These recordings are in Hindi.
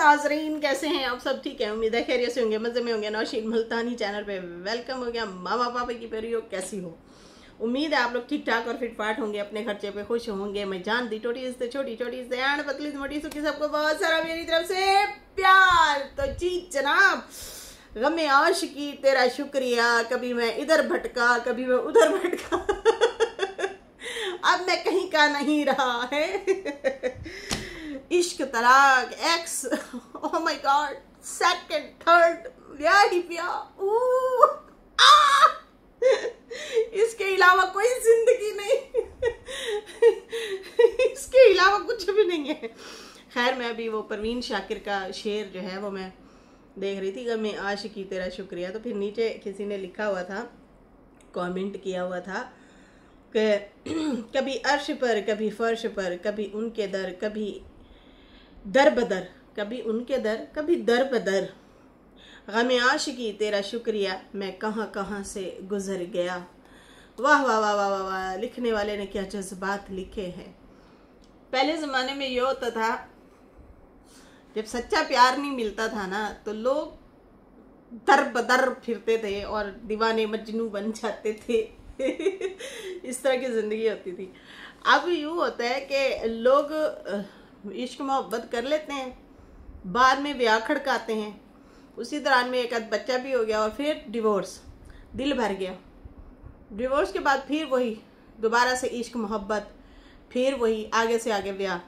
नाजरीन, कैसे हैं आप सब? ठीक है, उम्मीद है खैरियत से होंगे, मजे में होंगे। नौशीन मुल्तानी चैनल पे वेलकम हो गया। मामा पापा की पेरी हो, कैसी हो? उम्मीद है आप लोग ठीक ठाक और फिट फाट होंगे, अपने खर्चे पे खुश होंगे। मैं जानती छोटी से छोटी, छोटी से एंड पतली से मोटी, सुखी, सबको बहुत सारा मेरी तरफ से प्यार। तो जी जनाब, गमे आशिकी तेरा शुक्रिया, कभी मैं इधर भटका कभी मैं उधर भटका अब मैं कहीं का नहीं रहा है इश्क, तलाक, x, oh my God, second, third, ब्याह ही ब्याह, इसके अलावा कोई जिंदगी नहीं इसके अलावा कुछ भी नहीं है। खैर, मैं अभी वो परवीन शाकिर का शेर जो है वो मैं देख रही थी, मैं आशिकी तेरा शुक्रिया। तो फिर नीचे किसी ने लिखा हुआ था, कमेंट किया हुआ था कि कभी अर्श पर, कभी फर्श पर, कभी उनके दर, कभी दर बदर, कभी उनके दर, कभी दर बदर, गमे आशिकी तेरा शुक्रिया, मैं कहाँ कहाँ से गुजर गया। वाह वाह वाह वाह वाह वाह, लिखने वाले ने क्या जज्बात लिखे हैं। पहले ज़माने में ये होता था, जब सच्चा प्यार नहीं मिलता था ना, तो लोग दर बदर फिरते थे और दीवाने मजनू बन जाते थे इस तरह की ज़िंदगी होती थी। अब यूँ होता है कि लोग इश्क मोहब्बत कर लेते हैं, बाद में ब्याह खड़काते हैं, उसी दौरान में एक आध बच्चा भी हो गया और फिर डिवोर्स, दिल भर गया। डिवोर्स के बाद फिर वही दोबारा से इश्क मोहब्बत, फिर वही आगे से आगे ब्याह,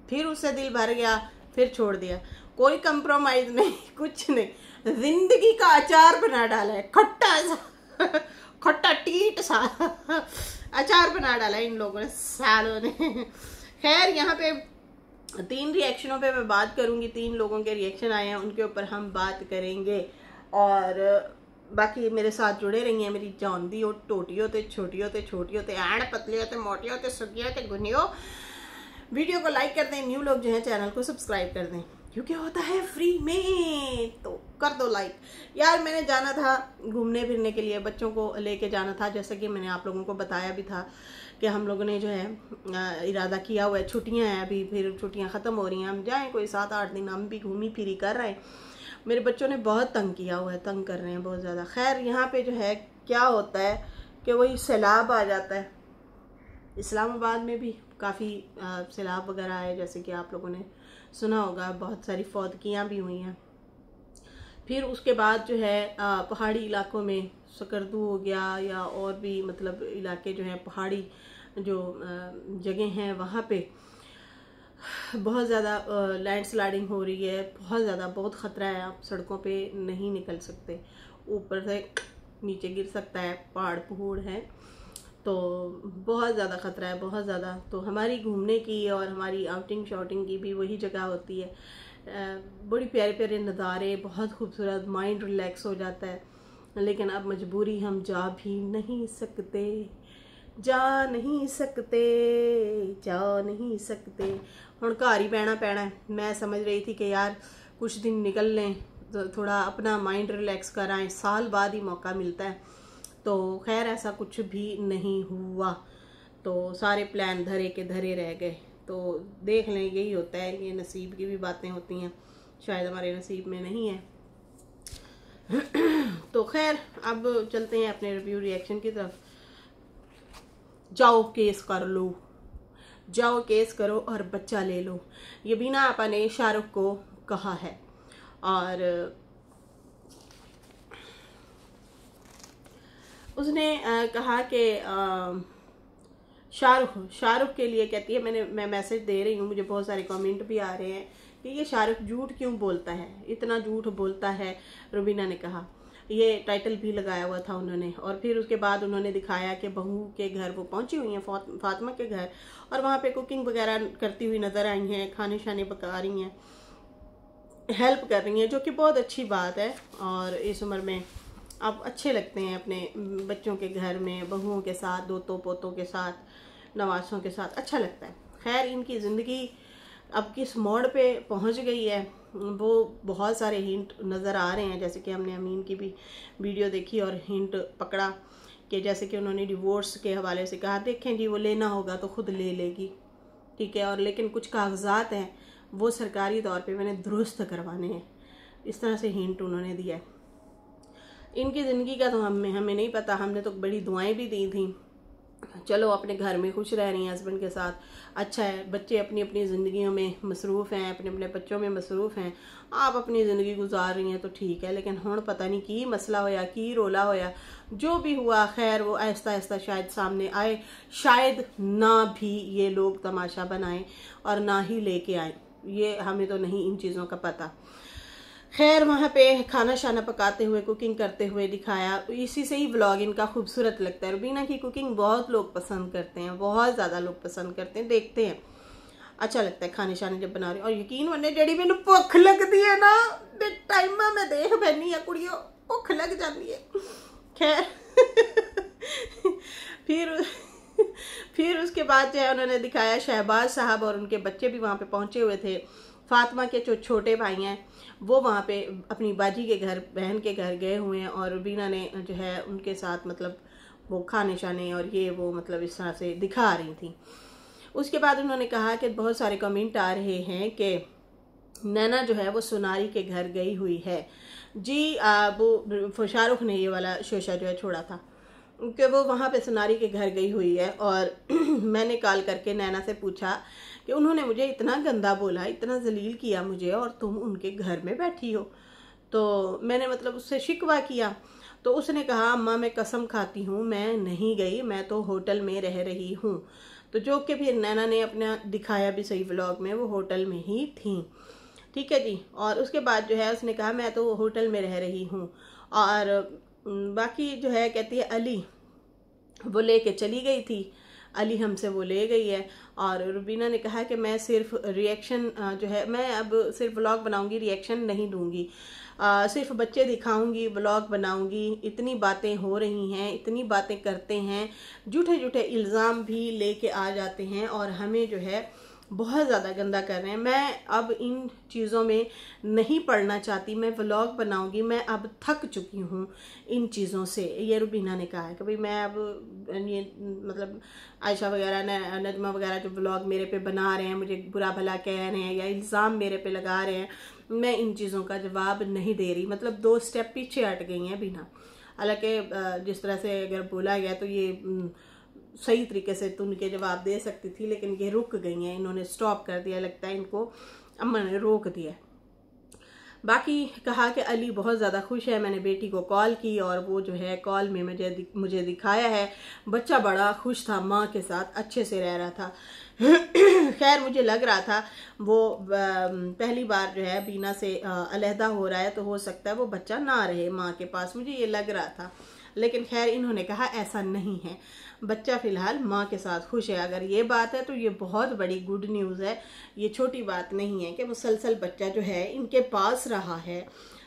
फिर उससे दिल भर गया, फिर छोड़ दिया। कोई कंप्रोमाइज नहीं, कुछ नहीं, जिंदगी का अचार बना डाला है, खट्टा सा खट्टा टीट सा अचार बना डाला इन लोगों ने, सालों ने। खैर, यहाँ पे 3 रिएक्शनों पे मैं बात करूंगी, 3 लोगों के रिएक्शन आए हैं, उनके ऊपर हम बात करेंगे। और बाकी मेरे साथ जुड़े रही हैं मेरी जानदी हो, टोटी होते, छोटी होते, छोटी होते, एंड पतली होते, मोटी होते, सुखी होते, गुनी हो। वीडियो को लाइक कर दें, न्यू लोग जो हैं चैनल को सब्सक्राइब कर दें, क्योंकि होता है फ्री में, तो कर दो लाइक। यार, मैंने जाना था घूमने फिरने के लिए, बच्चों को लेके जाना था, जैसा कि मैंने आप लोगों को बताया भी था कि हम लोगों ने जो है इरादा किया हुआ है। छुट्टियां हैं अभी, फिर छुट्टियां ख़त्म हो रही हैं, हम जाएं कोई 7-8 दिन, हम भी घूमी फिरी कर रहे हैं। मेरे बच्चों ने बहुत तंग किया हुआ है, तंग कर रहे हैं बहुत ज़्यादा। खैर, यहाँ पे जो है क्या होता है कि वही सैलाब आ जाता है। इस्लामाबाद में भी काफ़ी सैलाब वगैरह आए, जैसे कि आप लोगों ने सुना होगा, बहुत सारी फौतगियाँ भी हुई हैं। फिर उसके बाद जो है पहाड़ी इलाकों में सकरदू हो गया, या और भी मतलब इलाके जो हैं, पहाड़ी जो जगह हैं, वहाँ पे बहुत ज़्यादा लैंडस्लाइडिंग हो रही है, बहुत ज़्यादा, बहुत ख़तरा है। आप सड़कों पे नहीं निकल सकते, ऊपर से नीचे गिर सकता है, पहाड़ पहूड़ है, तो बहुत ज़्यादा ख़तरा है, बहुत ज़्यादा। तो हमारी घूमने की और हमारी आउटिंग शॉटिंग की भी वही जगह होती है। बड़ी प्यारे प्यारे नज़ारे, बहुत खूबसूरत, माइंड रिलैक्स हो जाता है। लेकिन अब मजबूरी, हम जा भी नहीं सकते, जा नहीं सकते, जा नहीं सकते, हुण घर ही बहना पैना है। मैं समझ रही थी कि यार कुछ दिन निकल लें, तो थोड़ा अपना माइंड रिलैक्स कर आएँ, साल बाद ही मौका मिलता है। तो खैर, ऐसा कुछ भी नहीं हुआ, तो सारे प्लान धरे के धरे रह गए। तो देख लें, यही होता है, ये नसीब की भी बातें होती हैं, शायद हमारे नसीब में नहीं है। तो खैर, अब चलते हैं अपने रिव्यू रिएक्शन की तरफ। जाओ केस कर लो, जाओ केस करो और बच्चा ले लो, ये बीना आपा ने शाहरुख को कहा है। और उसने कहा कि शाहरुख के लिए कहती है, मैं मैसेज दे रही हूँ, मुझे बहुत सारे कमेंट भी आ रहे हैं कि ये शाहरुख झूठ क्यों बोलता है, इतना झूठ बोलता है। रुबीना ने कहा, ये टाइटल भी लगाया हुआ था उन्होंने। और फिर उसके बाद उन्होंने दिखाया कि बहू के घर वो पहुंची हुई हैं, फातिमा के घर, और वहाँ पे कुकिंग वगैरह करती हुई नज़र आई हैं, खाने शाने पका रही हैं, हेल्प कर रही हैं, जो कि बहुत अच्छी बात है। और इस उम्र में आप अच्छे लगते हैं अपने बच्चों के घर में, बहुओं के साथ, दोतों पोतों के साथ, नवासों के साथ, अच्छा लगता है। खैर, इनकी ज़िंदगी अब किस मोड़ पे पहुंच गई है, वो बहुत सारे हिंट नज़र आ रहे हैं। जैसे कि हमने अमीन की भी वीडियो देखी और हिंट पकड़ा कि जैसे कि उन्होंने डिवोर्स के हवाले से कहा, देखें जी, वो लेना होगा तो खुद ले लेगी, ठीक है, और लेकिन कुछ कागजात हैं वो सरकारी तौर पे मैंने दुरुस्त करवाने हैं। इस तरह से हिंट उन्होंने दिया है। इनकी ज़िंदगी का तो हमें नहीं पता, हमने तो बड़ी दुआएं भी दी थी। चलो अपने घर में खुश रह रही हैं हस्बैंड के साथ, अच्छा है। बच्चे अपनी अपनी ज़िंदगियों में मसरूफ़ हैं, अपने अपने बच्चों में मसरूफ़ हैं, आप अपनी ज़िंदगी गुजार रही हैं तो ठीक है। लेकिन हुण पता नहीं की मसला होया, की रोला होया, जो भी हुआ खैर वो आहिस्ता आहिस्ता शायद सामने आए, शायद ना भी ये लोग तमाशा बनाएं और ना ही लेके आए, ये हमें तो नहीं इन चीज़ों का पता। खैर वहाँ पे खाना शाना पकाते हुए, कुकिंग करते हुए दिखाया, इसी से ही व्लॉग इनका खूबसूरत लगता है। रुबीना की कुकिंग बहुत लोग पसंद करते हैं, बहुत ज़्यादा लोग पसंद करते हैं, देखते हैं, अच्छा लगता है खाने शाने जब बना रही। और यकीन मन्ने जेड़ी मैनू भुख लगती है ना टाइम में मैं देख बैनी है कुड़ियों, भुख लग जाती है। खैर फिर उसके बाद जो है उन्होंने दिखाया शहबाज साहब और उनके बच्चे भी वहाँ पे पहुँचे हुए थे। फातिमा के जो छोटे भाई हैं वो वहाँ पे अपनी बाजी के घर, बहन के घर गए हुए हैं और रुबीना ने जो है उनके साथ मतलब वो खाने शाने और ये वो मतलब इस तरह से दिखा रही थी। उसके बाद उन्होंने कहा कि बहुत सारे कमेंट आ रहे हैं कि नैना जो है वो सोनारी के घर गई हुई है। जी वो शाहरुख ने ये वाला शोशा जो है छोड़ा था कि वो वहाँ पे सोनारी के घर गई हुई है। और मैंने कॉल करके नैना से पूछा कि उन्होंने मुझे इतना गंदा बोला, इतना जलील किया मुझे और तुम उनके घर में बैठी हो। तो मैंने मतलब उससे शिकवा किया तो उसने कहा अम्मा मैं कसम खाती हूँ मैं नहीं गई, मैं तो होटल में रह रही हूँ। तो जो कि फिर नैना ने अपना दिखाया भी सही व्लॉग में, वो होटल में ही थी, ठीक है जी। और उसके बाद जो है उसने कहा मैं तो होटल में रह रही हूँ। और बाकी जो है कहती है अली वो लेके चली गई थी, अली हमसे वो ले गई है। और रुबीना ने कहा कि मैं सिर्फ रिएक्शन जो है, मैं अब सिर्फ व्लॉग बनाऊंगी, रिएक्शन नहीं दूंगी, सिर्फ बच्चे दिखाऊंगी, व्लॉग बनाऊंगी। इतनी बातें हो रही हैं, इतनी बातें करते हैं, झूठे झूठे इल्ज़ाम भी लेके आ जाते हैं और हमें जो है बहुत ज़्यादा गंदा कर रहे हैं। मैं अब इन चीज़ों में नहीं पढ़ना चाहती, मैं व्लॉग बनाऊंगी, मैं अब थक चुकी हूँ इन चीज़ों से। ये रुबीना ने कहा है कि भाई मैं अब ये मतलब आयशा वगैरह नजमा वगैरह जो व्लॉग मेरे पे बना रहे हैं, मुझे बुरा भला कह रहे हैं या इल्ज़ाम मेरे पे लगा रहे हैं, मैं इन चीज़ों का जवाब नहीं दे रही। मतलब 2 स्टेप पीछे हट गई हैं बीना। हालांकि जिस तरह से अगर बोला गया तो ये सही तरीके से तो उनके जवाब दे सकती थी, लेकिन ये रुक गई हैं, इन्होंने स्टॉप कर दिया, लगता है इनको अम्मा ने रोक दिया। बाकी कहा कि अली बहुत ज़्यादा खुश है, मैंने बेटी को कॉल की और वो जो है कॉल में मुझे दिखाया है, बच्चा बड़ा खुश था, माँ के साथ अच्छे से रह रहा था। खैर मुझे लग रहा था वो पहली बार जो है बीना से अलहदा हो रहा है तो हो सकता है वो बच्चा ना रहे माँ के पास, मुझे ये लग रहा था। लेकिन खैर इन्होंने कहा ऐसा नहीं है, बच्चा फ़िलहाल माँ के साथ खुश है। अगर ये बात है तो ये बहुत बड़ी गुड न्यूज़ है, ये छोटी बात नहीं है कि मुसलसल बच्चा जो है इनके पास रहा है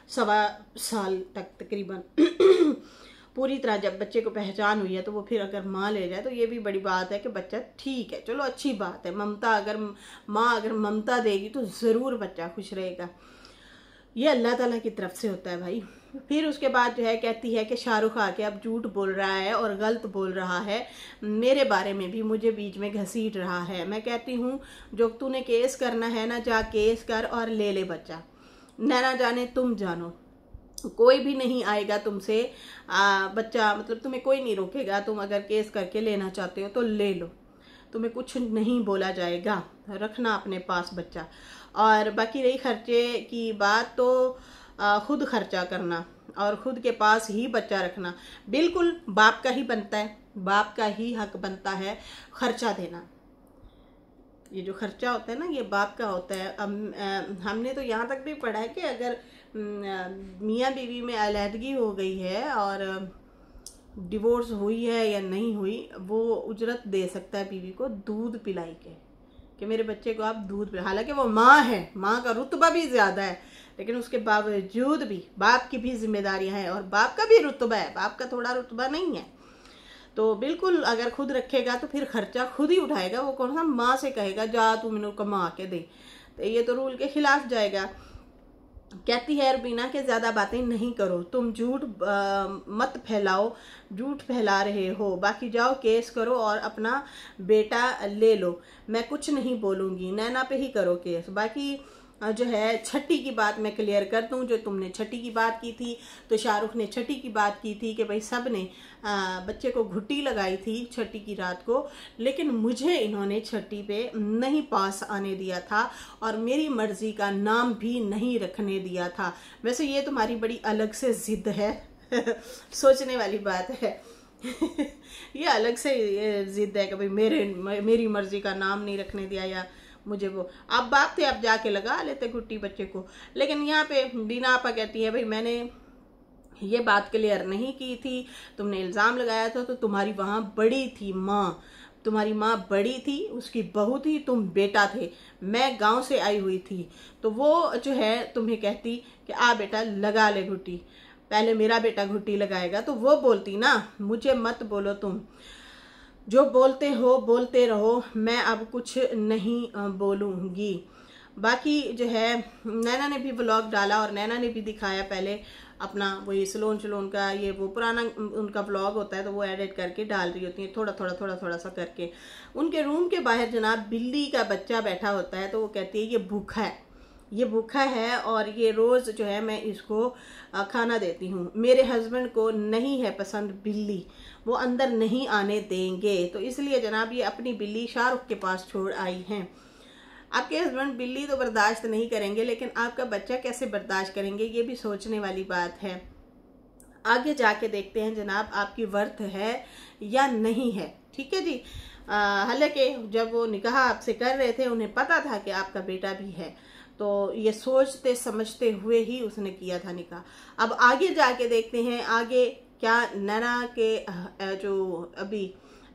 1.25 साल तक तकरीबन। पूरी तरह जब बच्चे को पहचान हुई है तो वो फिर अगर माँ ले जाए तो ये भी बड़ी बात है कि बच्चा ठीक है, चलो अच्छी बात है। ममता अगर माँ अगर ममता देगी तो ज़रूर बच्चा खुश रहेगा, ये अल्लाह ताला की तरफ से होता है भाई। फिर उसके बाद जो है कहती है कि शाहरुख आके अब झूठ बोल रहा है और गलत बोल रहा है, मेरे बारे में भी मुझे बीच में घसीट रहा है। मैं कहती हूँ जो तूने केस करना है ना, जा केस कर और ले बच्चा, नैना जाने तुम जानो, कोई भी नहीं आएगा तुमसे बच्चा, मतलब तुम्हें कोई नहीं रोकेगा। तुम अगर केस करके लेना चाहते हो तो ले लो, तुम्हें कुछ नहीं बोला जाएगा, रखना अपने पास बच्चा। और बाकी रही खर्चे की बात तो खुद खर्चा करना और खुद के पास ही बच्चा रखना बिल्कुल बाप का ही बनता है, बाप का ही हक बनता है खर्चा देना। ये जो खर्चा होता है ना ये बाप का होता है। हमने तो यहाँ तक भी पढ़ा है कि अगर मियाँ बीवी में अलहदगी हो गई है और डिवोर्स हुई है या नहीं हुई, वो उजरत दे सकता है बीवी को दूध पिलाई के, कि मेरे बच्चे को आप दूध पिला। हालांकि वो माँ है, माँ का रुतबा भी ज़्यादा है, लेकिन उसके बावजूद भी बाप की भी जिम्मेदारियां हैं और बाप का भी रुतबा है, बाप का थोड़ा रुतबा नहीं है। तो बिल्कुल अगर खुद रखेगा तो फिर खर्चा खुद ही उठाएगा, वो कौन सा माँ से कहेगा जा तू मैनू कमा के दे, तो ये तो रूल के खिलाफ जाएगा। कहती है रुबीना के ज़्यादा बातें नहीं करो, तुम झूठ मत फैलाओ, झूठ फैला रहे हो, बाकी जाओ केस करो और अपना बेटा ले लो, मैं कुछ नहीं बोलूँगी, नैना पे ही करो केस। बाकी जो है छठी की बात मैं क्लियर कर दूं, जो तुमने छठी की बात की थी तो शाहरुख ने छठी की बात की थी कि भाई सब ने बच्चे को घुट्टी लगाई थी छठी की रात को, लेकिन मुझे इन्होंने छठी पे नहीं पास आने दिया था और मेरी मर्जी का नाम भी नहीं रखने दिया था। वैसे ये तुम्हारी बड़ी अलग से जिद है सोचने वाली बात है ये अलग से जिद है कि भाई मेरी मर्जी का नाम नहीं रखने दिया या मुझे वो, अब बात थे अब जाके लगा लेते गुट्टी बच्चे को। लेकिन यहाँ पे बीना आपा कहती है भाई मैंने ये बात क्लियर नहीं की थी, तुमने इल्ज़ाम लगाया था तो तुम्हारी वहाँ बड़ी थी माँ, तुम्हारी माँ बड़ी थी, उसकी बहू थी, तुम बेटा थे, मैं गांव से आई हुई थी, तो वो जो है तुम्हें कहती कि आ बेटा लगा ले घुट्टी, पहले मेरा बेटा घुट्टी लगाएगा तो वो बोलती ना, मुझे मत बोलो, तुम जो बोलते हो बोलते रहो, मैं अब कुछ नहीं बोलूँगी। बाकी जो है नैना ने भी व्लॉग डाला और नैना ने भी दिखाया पहले अपना वही सलोन का, ये वो पुराना उनका व्लॉग होता है तो वो एडिट करके डाल रही होती है थोड़ा सा करके। उनके रूम के बाहर जनाब बिल्ली का बच्चा बैठा होता है तो वो कहती है ये भूखा है और ये रोज़ जो है मैं इसको खाना देती हूँ, मेरे हस्बैंड को नहीं है पसंद बिल्ली, वो अंदर नहीं आने देंगे, तो इसलिए जनाब ये अपनी बिल्ली शाहरुख के पास छोड़ आई हैं। आपके हस्बैंड बिल्ली तो बर्दाश्त नहीं करेंगे, लेकिन आपका बच्चा कैसे बर्दाश्त करेंगे, ये भी सोचने वाली बात है। आगे जाके देखते हैं जनाब आपकी वर्थ है या नहीं है, ठीक है जी। हालांकि जब वो निकाह आपसे कर रहे थे उन्हें पता था कि आपका बेटा भी है, तो ये सोचते समझते हुए ही उसने किया था निकाह। अब आगे जाके देखते हैं आगे क्या नैना के जो अभी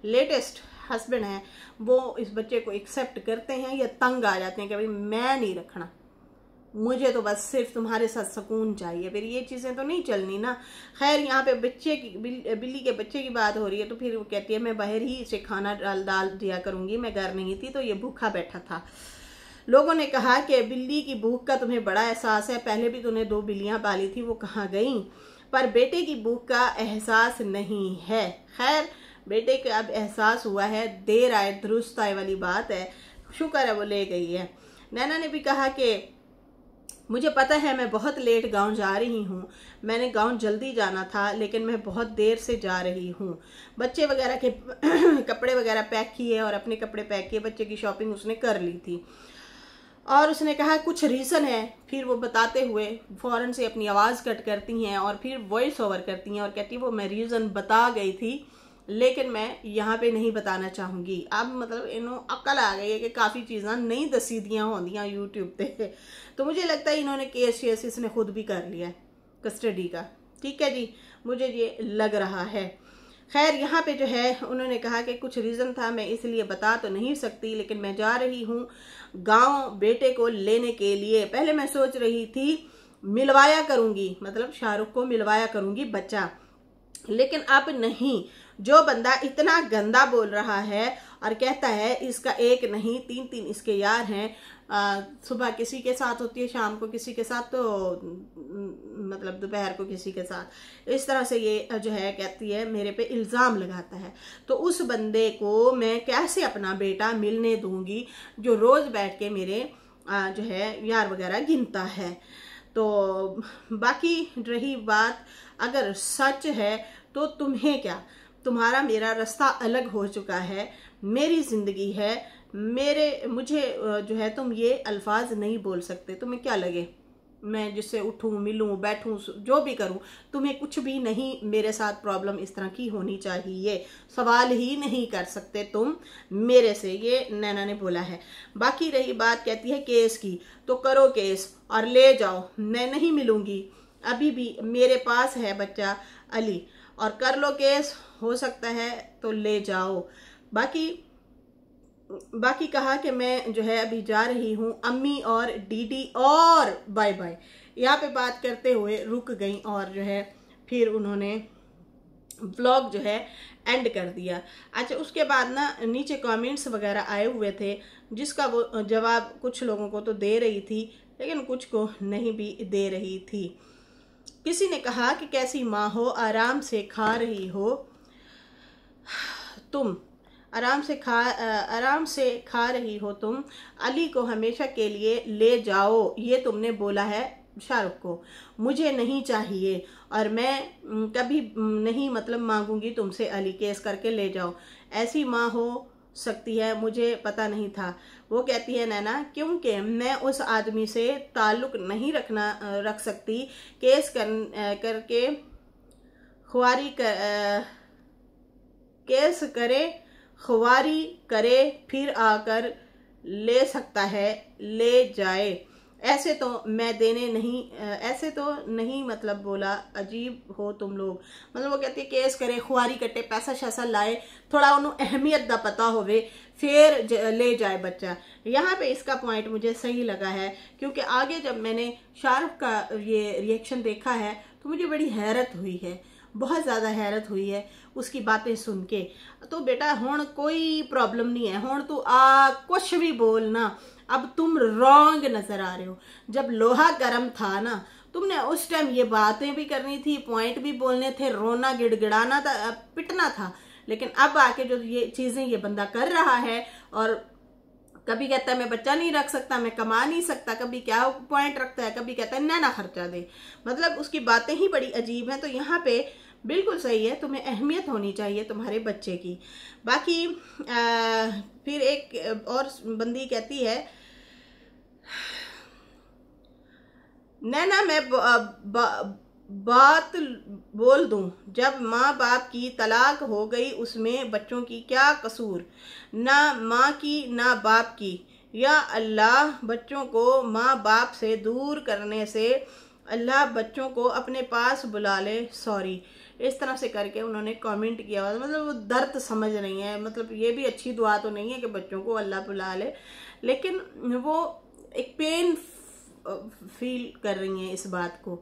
लेटेस्ट हस्बैंड हैं वो इस बच्चे को एक्सेप्ट करते हैं या तंग आ जाते हैं कि भाई मैं नहीं रखना, मुझे तो बस सिर्फ तुम्हारे साथ सुकून चाहिए, फिर ये चीज़ें तो नहीं चलनी ना। खैर यहाँ पे बच्चे की बिल्ली के बच्चे की बात हो रही है तो फिर वो कहती है मैं बाहर ही इसे खाना डाल दिया करूँगी, मैं घर नहीं थी तो ये भूखा बैठा था। लोगों ने कहा कि बिल्ली की भूख का तुम्हें बड़ा एहसास है, पहले भी तूने 2 बिल्लियां पाली थी वो कहाँ गईं, पर बेटे की भूख का एहसास नहीं है। खैर बेटे को अब एहसास हुआ है, देर आए दुरुस्त आए वाली बात है, शुक्र है वो ले गई है। नैना ने भी कहा कि मुझे पता है मैं बहुत लेट गांव जा रही हूँ, मैंने गांव जल्दी जाना था लेकिन मैं बहुत देर से जा रही हूँ। बच्चे वगैरह के कपड़े वगैरह पैक किए और अपने कपड़े पैक किए, बच्चे की शॉपिंग उसने कर ली थी और उसने कहा कुछ रीज़न है, फिर वो बताते हुए फ़ौरन से अपनी आवाज़ कट करती हैं और फिर वॉइस ओवर करती हैं और कहती है वो मैं रीज़न बता गई थी लेकिन मैं यहाँ पे नहीं बताना चाहूँगी। अब मतलब इन्हों अक्ल आ गई है कि काफ़ी चीज़ा नहीं दसी दियाँ होंदियाँ यूट्यूब पे, तो मुझे लगता है इन्होंने केस इसने खुद भी कर लिया है कस्टडी का, ठीक है जी, मुझे ये लग रहा है। खैर यहाँ पे जो है उन्होंने कहा कि कुछ रीज़न था, मैं इसलिए बता तो नहीं सकती, लेकिन मैं जा रही हूँ गांव बेटे को लेने के लिए। पहले मैं सोच रही थी मिलवाया करूँगी, मतलब शाहरुख को मिलवाया करूँगी बच्चा, लेकिन अब नहीं। जो बंदा इतना गंदा बोल रहा है और कहता है इसका एक नहीं 3 इसके यार हैं, सुबह किसी के साथ होती है, शाम को किसी के साथ, तो मतलब दोपहर को किसी के साथ, इस तरह से ये जो है कहती है मेरे पे इल्ज़ाम लगाता है, तो उस बंदे को मैं कैसे अपना बेटा मिलने दूंगी जो रोज़ बैठ के मेरे जो है यार वगैरह गिनता है। तो बाकी रही बात अगर सच है तो तुम्हें क्या, तुम्हारा मेरा रास्ता अलग हो चुका है, मेरी ज़िंदगी है, मुझे जो है तुम ये अल्फाज नहीं बोल सकते। तुम्हें क्या लगे मैं जिससे उठूं मिलूं बैठूं जो भी करूं, तुम्हें कुछ भी नहीं मेरे साथ प्रॉब्लम इस तरह की होनी चाहिए, सवाल ही नहीं कर सकते तुम मेरे से, ये नैना ने बोला है। बाकी रही बात कहती है केस की, तो करो केस और ले जाओ, मैं नहीं मिलूंगी, अभी भी मेरे पास है बच्चा अली, और कर लो केस, हो सकता है तो ले जाओ। बाकी कहा कि मैं जो है अभी जा रही हूँ अम्मी और डीडी और बाय बाय। यहाँ पे बात करते हुए रुक गई और जो है फिर उन्होंने व्लॉग जो है एंड कर दिया। अच्छा, उसके बाद ना नीचे कमेंट्स वगैरह आए हुए थे, जिसका वो जवाब कुछ लोगों को तो दे रही थी लेकिन कुछ को नहीं भी दे रही थी। किसी ने कहा कि कैसी माँ हो, आराम से खा रही हो तुम, आराम से खा रही हो तुम, अली को हमेशा के लिए ले जाओ, ये तुमने बोला है शाहरुख को। मुझे नहीं चाहिए और मैं कभी नहीं मतलब मांगूंगी तुमसे अली, केस करके ले जाओ। ऐसी माँ हो सकती है, मुझे पता नहीं था। वो कहती है नैना, क्योंकि मैं उस आदमी से ताल्लुक नहीं रख सकती, केस करके खुआरी केस करे, खुआरी करे, फिर आकर ले सकता है, ले जाए। ऐसे तो मैं देने नहीं, ऐसे तो नहीं मतलब बोला, अजीब हो तुम लोग। मतलब वो कहती है केस करे, खुआरी कटे, पैसा शैसा लाए, थोड़ा उन्होंने अहमियत दा पता होवे, फिर ले जाए बच्चा। यहाँ पे इसका पॉइंट मुझे सही लगा है, क्योंकि आगे जब मैंने शाहरुख का ये रिएक्शन देखा है तो मुझे बड़ी हैरत हुई है, बहुत ज़्यादा हैरत हुई है उसकी बातें सुन के। तो बेटा हुण कोई प्रॉब्लम नहीं है, हुण तू कुछ भी बोलना, अब तुम रॉन्ग नजर आ रहे हो। जब लोहा गर्म था ना, तुमने उस टाइम ये बातें भी करनी थी, पॉइंट भी बोलने थे, रोना गिड़गिड़ाना था, पिटना था। लेकिन अब आके जो ये चीजें ये बंदा कर रहा है, और कभी कहता है मैं बच्चा नहीं रख सकता, मैं कमा नहीं सकता, कभी क्या पॉइंट रखता है, कभी कहता है नैना खर्चा दे, मतलब उसकी बातें ही बड़ी अजीब हैं। तो यहाँ पे बिल्कुल सही है, तुम्हें अहमियत होनी चाहिए तुम्हारे बच्चे की। बाकी फिर एक और बंदी कहती है, नैना मैं बात बोल दूं, जब माँ बाप की तलाक हो गई उसमें बच्चों की क्या कसूर, ना माँ की ना बाप की। या अल्लाह बच्चों को माँ बाप से दूर करने से, अल्लाह बच्चों को अपने पास बुला ले, सॉरी। इस तरह से करके उन्होंने कमेंट किया हुआ, मतलब वो दर्द समझ नहीं है। मतलब ये भी अच्छी दुआ तो नहीं है कि बच्चों को अल्लाह बुला ले, लेकिन वो एक पेन फील कर रही हैं इस बात को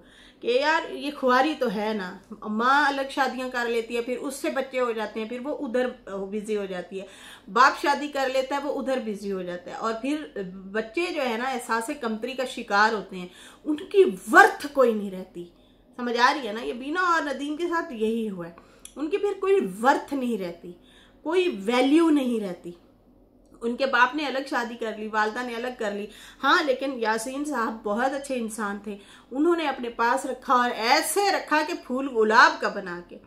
कि यार ये खुआरी तो है ना। माँ अलग शादियां कर लेती है, फिर उससे बच्चे हो जाते हैं, फिर वो उधर बिजी हो जाती है। बाप शादी कर लेता है, वो उधर बिजी हो जाता है, और फिर बच्चे जो है ना एहसास कमतरी का शिकार होते हैं, उनकी वर्थ कोई नहीं रहती। समझ आ रही है ना? ये बीना और नदीम के साथ यही हुआ है, उनकी फिर कोई वर्थ नहीं रहती, कोई वैल्यू नहीं रहती। उनके बाप ने अलग शादी कर ली, वालदा ने अलग कर ली, हाँ, लेकिन यासीन साहब बहुत अच्छे इंसान थे, उन्होंने अपने पास रखा, और ऐसे रखा कि फूल गुलाब का बना के,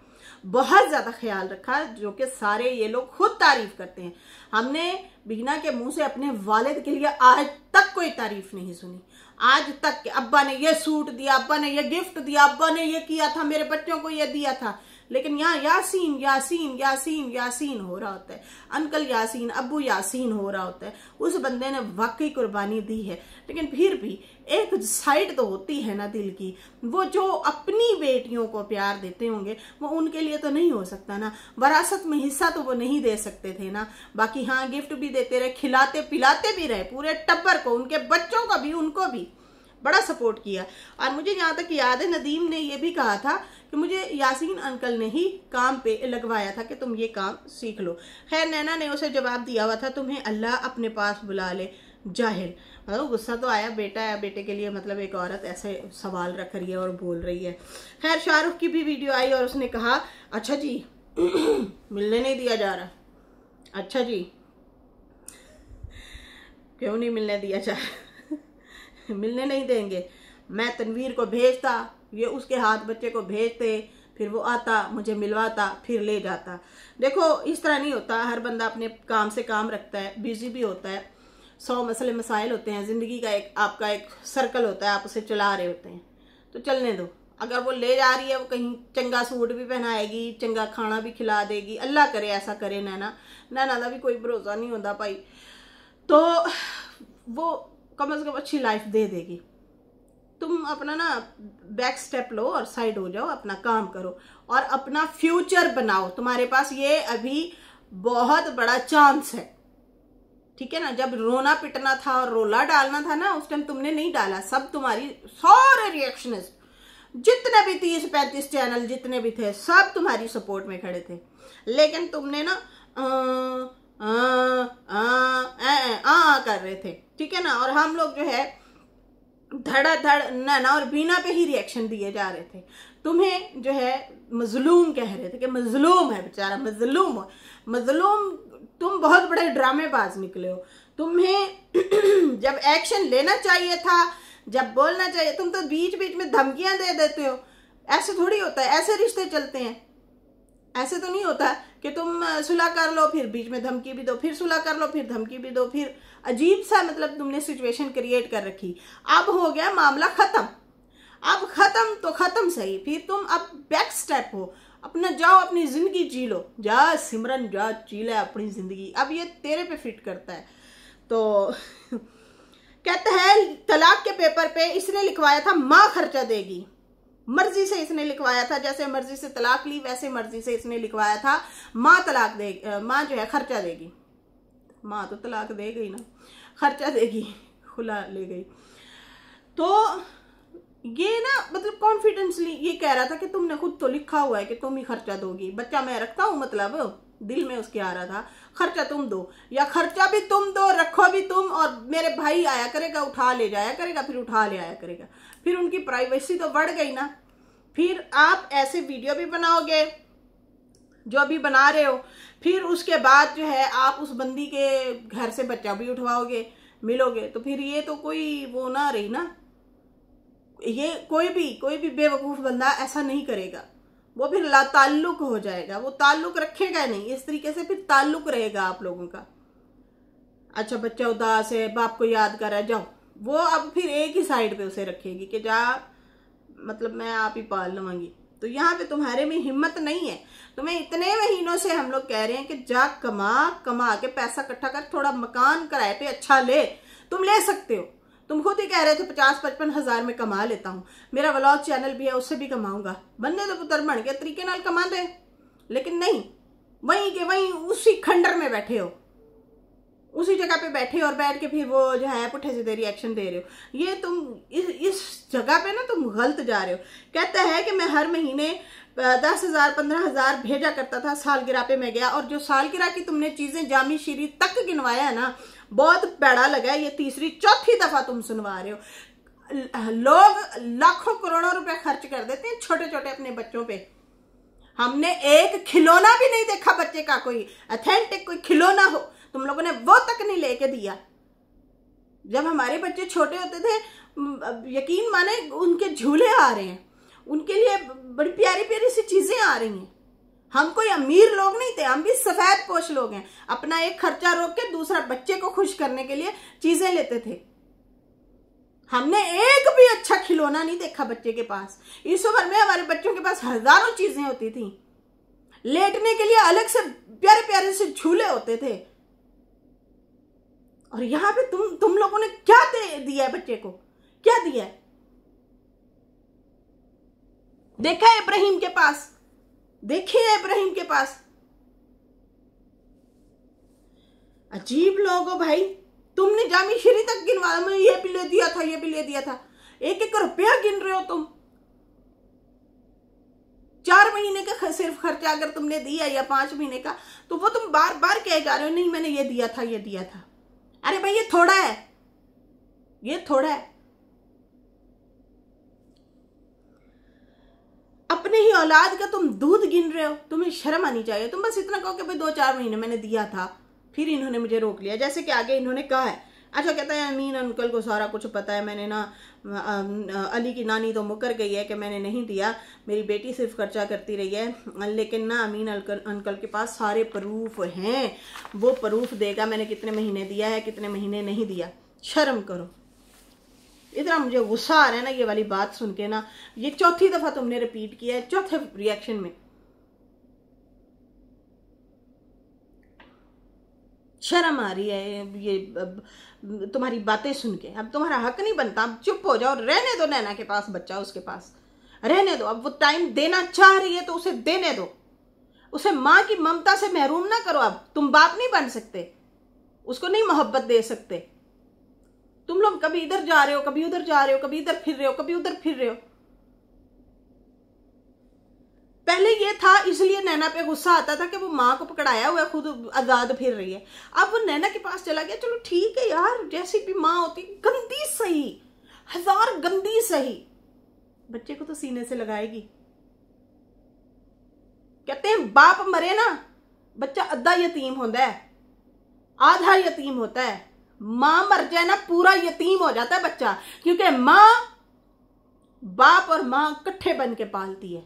बहुत ज्यादा ख्याल रखा, जो कि सारे ये लोग खुद तारीफ करते हैं। हमने बीना के मुंह से अपने वालिद के लिए आज तक कोई तारीफ नहीं सुनी, आज तक कि अब्बा ने ये सूट दिया, अब्बा ने ये गिफ्ट दिया, अब्बा ने ये किया था, मेरे बच्चों को ये दिया था। लेकिन यहाँ यासीन यासीन यासीन यासीन हो रहा होता है, अंकल यासीन, अब्बू यासीन हो रहा होता है। उस बंदे ने वाकई कुर्बानी दी है, लेकिन फिर भी एक साइड तो होती है ना दिल की, वो जो अपनी बेटियों को प्यार देते होंगे वो उनके लिए तो नहीं हो सकता ना। वरासत में हिस्सा तो वो नहीं दे सकते थे ना। बाकी हाँ, गिफ्ट भी देते रहे, खिलाते पिलाते भी रहे, पूरे टब्बर को, उनके बच्चों को भी, उनको भी बड़ा सपोर्ट किया। और मुझे यहाँ तक याद है नदीम ने ये भी कहा था कि मुझे यासीन अंकल ने ही काम पे लगवाया था कि तुम ये काम सीख लो। खैर नैना ने उसे जवाब दिया हुआ था, तुम्हें अल्लाह अपने पास बुला ले, जाहिल। मतलब गुस्सा तो आया, बेटा है, बेटे के लिए मतलब एक औरत ऐसे सवाल रख रही है और बोल रही है। खैर शाहरुख की भी वीडियो आई और उसने कहा, अच्छा जी मिलने नहीं दिया जा रहा, अच्छा जी क्यों नहीं मिलने दिया जा रहा मिलने नहीं देंगे। मैं तनवीर को भेजता, ये उसके हाथ बच्चे को भेजते, फिर वो आता, मुझे मिलवाता, फिर ले जाता। देखो इस तरह नहीं होता, हर बंदा अपने काम से काम रखता है, बिजी भी होता है, 100 मसले मसाइल होते हैं, जिंदगी का एक आपका एक सर्कल होता है, आप उसे चला रहे होते हैं, तो चलने दो। अगर वो ले जा रही है, वो कहीं चंगा सूट भी पहनाएगी, चंगा खाना भी खिला देगी, अल्लाह करे ऐसा करे। नैना का भी कोई भरोसा नहीं होता भाई, तो वो कम से कम अच्छी लाइफ दे देगी। तुम अपना ना बैक स्टेप लो और साइड हो जाओ, अपना काम करो और अपना फ्यूचर बनाओ। तुम्हारे पास ये अभी बहुत बड़ा चांस है, ठीक है ना? जब रोना पिटना था और रोला डालना था ना, उस टाइम तुमने नहीं डाला। सब तुम्हारी सारे रिएक्शनिस्ट जितने भी 30-35 चैनल जितने भी थे सब तुम्हारी सपोर्ट में खड़े थे, लेकिन तुमने ना कर रहे थे, ठीक है ना। और हम लोग जो है धड़ाधड़ नैना और बीना पे ही रिएक्शन दिए जा रहे थे। तुम्हें जो है मजलूम कह रहे थे कि मजलूम है बेचारा, मजलूम हो, मजलूम। तुम बहुत बड़े ड्रामेबाज निकले हो। तुम्हें जब एक्शन लेना चाहिए था, जब बोलना चाहिए, तुम तो बीच बीच में धमकियां दे देते हो। ऐसे थोड़ी होता है, ऐसे रिश्ते चलते हैं। ऐसे तो नहीं होता कि तुम सुलह कर लो फिर बीच में धमकी भी दो, फिर सुलह कर लो फिर धमकी भी दो, फिर अजीब सा मतलब तुमने सिचुएशन क्रिएट कर रखी। अब हो गया मामला खत्म, अब खत्म तो खत्म सही, फिर तुम अब बैक स्टेप हो, अपना जाओ अपनी जिंदगी जी लो। जा सिमरन जा जी ले अपनी जिंदगी, अब ये तेरे पे फिट करता है। तो कहता है तलाक के पेपर पे इसने लिखवाया था माँ खर्चा देगी, मर्जी से इसने लिखवाया था, जैसे मर्जी से तलाक ली वैसे मर्जी से इसने लिखवाया था माँ तलाक देगी, माँ जो है खर्चा देगी। माँ तो तलाक दे गई ना, खर्चा देगी, खुला ले गई। तो ये ना मतलब कॉन्फिडेंसली ये कह रहा था कि तुमने खुद तो लिखा हुआ है कि तुम ही खर्चा दोगी, बच्चा मैं रखता हूँ, मतलब दिल में उसके आ रहा था खर्चा तुम दो, या खर्चा भी तुम दो, रखो भी तुम, और मेरे भाई आया करेगा उठा ले जाया करेगा, फिर उठा ले आया करेगा। फिर उनकी प्राइवेसी तो बढ़ गई ना। फिर आप ऐसे वीडियो भी बनाओगे जो अभी बना रहे हो, फिर उसके बाद जो है आप उस बंदी के घर से बच्चा भी उठवाओगे, मिलोगे, तो फिर ये तो कोई वो ना रही ना। ये कोई भी बेवकूफ बंदा ऐसा नहीं करेगा, वो फिर ताल्लुक हो जाएगा, वो ताल्लुक रखेगा नहीं। इस तरीके से फिर ताल्लुक रहेगा आप लोगों का। अच्छा बच्चा उदास है, बाप को याद कर रहा है, जाओ, वो अब फिर एक ही साइड पे उसे रखेगी कि जा मतलब मैं आप ही पाल लूंगी। तो यहाँ पे तुम्हारे में हिम्मत नहीं है। तुम्हें इतने महीनों से हम लोग कह रहे हैं कि जा कमा के पैसा इकट्ठा कर, थोड़ा मकान किराए पे अच्छा ले, तुम ले सकते हो। तुम खुद ही कह रहे थे 50-55 हजार में कमा लेता हूँ, मेरा व्लॉग चैनल भी है उससे भी कमाऊंगा। बंदे तो पुत्र बन के तरीके नाल कमा दे, लेकिन नहीं, वहीं के वहीं उसी खंडर में बैठे हो, उसी जगह पे बैठे और बैठ के फिर वो जो है पुट्ठे सीधे रिएक्शन दे रहे हो। ये तुम इस जगह पे ना तुम गलत जा रहे हो। कहता है कि मैं हर महीने 10,000-15,000 भेजा करता था, सालगिरह पे मैं गया, और जो सालगिरह की तुमने चीजें जामी शीरी तक गिनवाया है ना, बहुत पैड़ा लगा। ये तीसरी चौथी दफा तुम सुनवा रहे हो। लोग लाखों करोड़ों रुपए खर्च कर देते हैं छोटे छोटे अपने बच्चों पे। हमने एक खिलौना भी नहीं देखा बच्चे का, कोई ऑथेंटिक कोई खिलौना हो, तुम लोगों ने वो तक नहीं लेके दिया। जब हमारे बच्चे छोटे होते थे, यकीन माने उनके झूले आ रहे हैं, उनके लिए बड़ी प्यारी प्यारी सी चीजें आ रही हैं। हम कोई अमीर लोग नहीं थे, हम भी सफेद पोश लोग हैं। अपना एक खर्चा रोक के दूसरा बच्चे को खुश करने के लिए चीजें लेते थे। हमने एक भी अच्छा खिलौना नहीं देखा बच्चे के पास। इस उम्र में हमारे बच्चों के पास हजारों चीजें होती थी, लेटने के लिए अलग से प्यारे प्यारे से झूले होते थे। और यहाँ पे तुम लोगों ने क्या दिया है बच्चे को, क्या दिया है? देखा है इब्राहिम के पास, देखिए इब्राहिम के पास। अजीब लोग हो भाई, तुमने जामी शीरी तक गिनवा, मैं ये भी ले दिया था, ये भी ले दिया था। 1-1 रुपया गिन रहे हो तुम। 4 महीने का सिर्फ खर्चा अगर तुमने दिया या 5 महीने का, तो वो तुम बार बार कहे जा रहे हो नहीं मैंने ये दिया था, ये दिया था। अरे भाई ये थोड़ा है, ये थोड़ा है। अपने ही औलाद का तुम दूध गिन रहे हो, तुम्हें शर्म आनी चाहिए। तुम बस इतना कहो कि भाई 2-4 महीने मैंने दिया था, फिर इन्होंने मुझे रोक लिया। जैसे कि आगे इन्होंने कहा है, अच्छा कहता है अमीन अंकल को सारा कुछ पता है, मैंने ना अली की नानी तो मुकर गई है कि मैंने नहीं दिया, मेरी बेटी सिर्फ खर्चा करती रही है, लेकिन ना अमीन अंकल के पास सारे प्रूफ हैं, वो प्रूफ देगा मैंने कितने महीने दिया है, कितने महीने नहीं दिया। शर्म करो। इतना मुझे गुस्सा आ रहा है ना ये वाली बात सुन के ना। ये चौथी दफा तुमने रिपीट किया है, चौथे रिएक्शन में। शर्म आ रही है ये तुम्हारी बातें सुन के। अब तुम्हारा हक नहीं बनता, अब चुप हो जाओ, रहने दो नैना के पास बच्चा, उसके पास रहने दो। अब वो टाइम देना चाह रही है तो उसे देने दो, उसे माँ की ममता से महरूम ना करो। अब तुम बाप नहीं बन सकते, उसको नहीं मोहब्बत दे सकते। तुम लोग कभी इधर जा रहे हो, कभी उधर जा रहे हो, कभी इधर फिर रहे हो, कभी उधर फिर रहे हो। पहले ये था इसलिए नैना पे गुस्सा आता था कि वो माँ को पकड़ाया हुआ है, खुद आजाद फिर रही है। अब वो नैना के पास चला गया, चलो ठीक है यार, जैसी भी माँ होती, गंदी सही, हजार गंदी सही, बच्चे को तो सीने से लगाएगी। कहते हैं बाप मरे ना बच्चा अद्धा यतीम होता है, आधा यतीम होता है। मां मर जाए ना पूरा यतीम हो जाता है बच्चा, क्योंकि मां बाप और मां इकट्ठे बन के पालती है।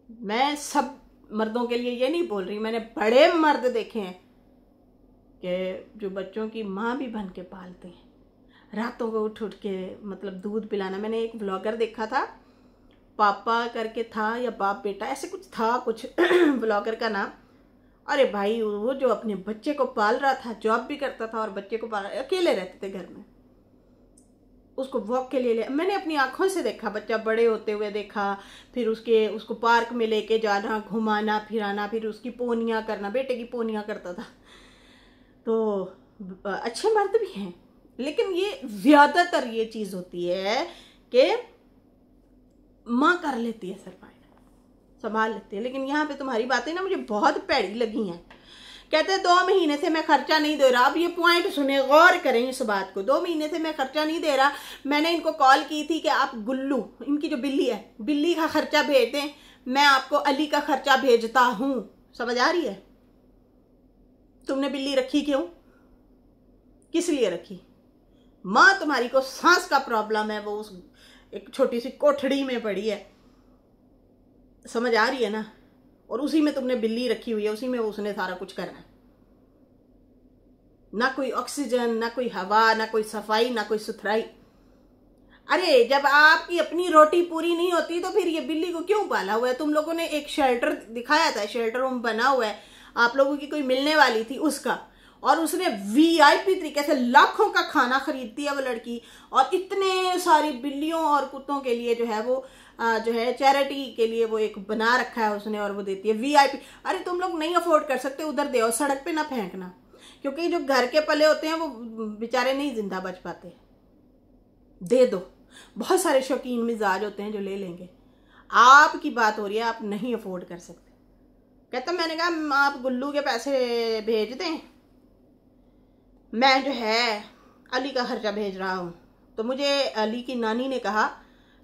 मैं सब मर्दों के लिए ये नहीं बोल रही, मैंने बड़े मर्द देखे हैं कि जो बच्चों की मां भी बन के पालते हैं, रातों को उठ उठ के मतलब दूध पिलाना। मैंने एक व्लॉगर देखा था, पापा करके था या बाप बेटा ऐसे कुछ था, कुछ व्लॉगर का नाम। अरे भाई वो जो अपने बच्चे को पाल रहा था, जॉब भी करता था और बच्चे को पाल रहा, अकेले रहते थे घर में, उसको वॉक के लिए मैंने अपनी आंखों से देखा, बच्चा बड़े होते हुए देखा, फिर उसको पार्क में लेके जाना, घुमाना फिराना, फिर उसकी पोनियां करना, बेटे की पोनियां करता था। तो अच्छे मर्द भी हैं, लेकिन ये ज्यादातर ये चीज होती है कि माँ कर लेती है, सरपाई संभाल लेती है। लेकिन यहाँ पे तुम्हारी बातें ना मुझे बहुत पैड़ी लगी हैं। कहते हैं 2 महीने से मैं खर्चा नहीं दे रहा। अब ये पॉइंट सुने, गौर करें इस बात को। 2 महीने से मैं खर्चा नहीं दे रहा। मैंने इनको कॉल की थी कि आप गुल्लू, इनकी जो बिल्ली है, बिल्ली का खर्चा भेज दें, मैं आपको अली का खर्चा भेजता हूं। समझ आ रही है? तुमने बिल्ली रखी क्यों, किस लिए रखी? माँ तुम्हारी को सांस का प्रॉब्लम है, वो उस एक छोटी सी कोठड़ी में पड़ी है, समझ आ रही है ना? और उसी में तुमने बिल्ली रखी हुई है, उसी में उसने सारा कुछ करना है। ना कोई ऑक्सीजन, ना कोई हवा, ना कोई सफाई, ना कोई सुथराई। अरे जब आपकी अपनी रोटी पूरी नहीं होती तो फिर ये बिल्ली को क्यों पाला हुआ है? तुम लोगों ने एक शेल्टर दिखाया था, शेल्टर होम बना हुआ है, आप लोगों की कोई मिलने वाली थी उसका, और उसने वीआईपी तरीके से लाखों का खाना खरीदती है वो लड़की, और इतने सारी बिल्लियों और कुत्तों के लिए जो है वो जो है चैरिटी के लिए वो एक बना रखा है उसने, और वो देती है वीआईपी। अरे तुम लोग नहीं अफोर्ड कर सकते, उधर दे, सड़क पे ना फेंकना, क्योंकि जो घर के पले होते हैं वो बेचारे नहीं जिंदा बच पाते। दे दो, बहुत सारे शौकीन मिजाज होते हैं जो ले लेंगे। आपकी बात हो रही है, आप नहीं अफोर्ड कर सकते। कहता मैंने कहा आप गुल्लू के पैसे भेज दें, मैं जो है अली का खर्चा भेज रहा हूँ। तो मुझे अली की नानी ने कहा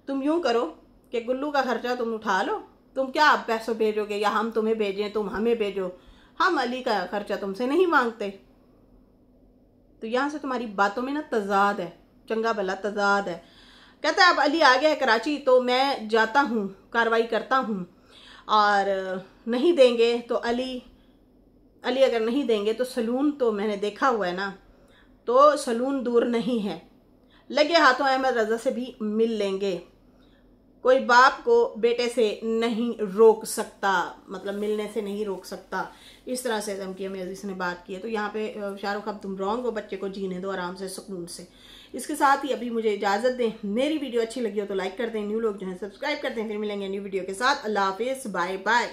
तुम यूं करो कि गुल्लू का खर्चा तुम उठा लो, तुम क्या आप पैसों भेजोगे या हम तुम्हें भेजें, तुम हमें भेजो, हम अली का खर्चा तुमसे नहीं मांगते। तो यहां से तुम्हारी बातों में ना तजाद है, चंगा भला तजाद है। कहता है अब अली आ गया है कराची तो मैं जाता हूँ, कार्रवाई करता हूँ, और नहीं देंगे तो अली अगर नहीं देंगे तो सलून, तो मैंने देखा हुआ है ना, तो सलून दूर नहीं है, लगे हाथों अहमद रजा से भी मिल लेंगे। कोई बाप को बेटे से नहीं रोक सकता, मतलब मिलने से नहीं रोक सकता। इस तरह से धमकी में अजीज ने बात की है। तो यहाँ पे शाहरुख अब तुम रॉन्ग हो, बच्चे को जीने दो आराम से, सुकून से। इसके साथ ही अभी मुझे इजाजत दें। मेरी वीडियो अच्छी लगी हो तो लाइक कर दें, न्यू लोग जो है सब्सक्राइब कर दें। फिर मिलेंगे न्यू वीडियो के साथ। अल्लाह हाफिज, बाय बाय।